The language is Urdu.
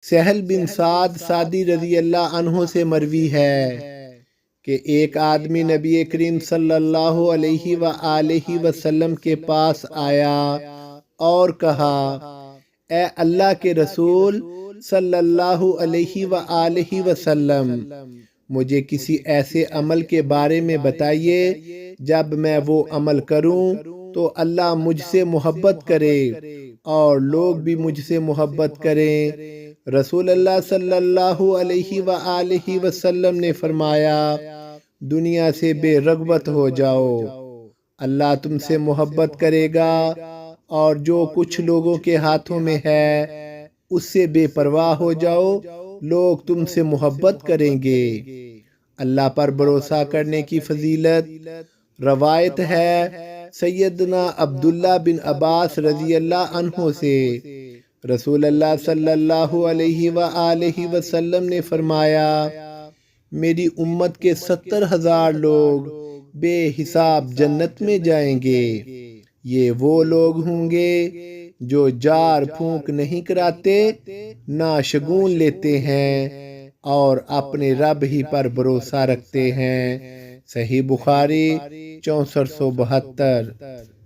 سہل بن سعد سعدی رضی اللہ عنہ سے مروی ہے کہ ایک آدمی نبی کریم صلی اللہ علیہ وآلہ وسلم کے پاس آیا اور کہا، اے اللہ کے رسول صلی اللہ علیہ وآلہ وسلم، مجھے کسی ایسے عمل کے بارے میں بتائیے جب میں وہ عمل کروں تو اللہ مجھ سے محبت کرے اور لوگ بھی مجھ سے محبت کریں۔ رسول اللہ صلی اللہ علیہ وآلہ وسلم نے فرمایا، دنیا سے بے رغبت ہو جاؤ، اللہ تم سے محبت کرے گا، اور جو کچھ لوگوں کے ہاتھوں میں ہے اس سے بے پرواہ ہو جاؤ، لوگ تم سے محبت کریں گے۔ اللہ پر بھروسہ کرنے کی فضیلت۔ روایت ہے سیدنا عبداللہ بن عباس رضی اللہ عنہ سے، رسول اللہ صلی اللہ علیہ وآلہ وسلم نے فرمایا، میری امت کے 70,000 لوگ بے حساب جنت میں جائیں گے۔ یہ وہ لوگ ہوں گے جو جار پھونک نہیں کراتے، نہ شگون لیتے ہیں، اور اپنے رب ہی پر بھروسہ رکھتے ہیں۔ صحیح بخاری 6472۔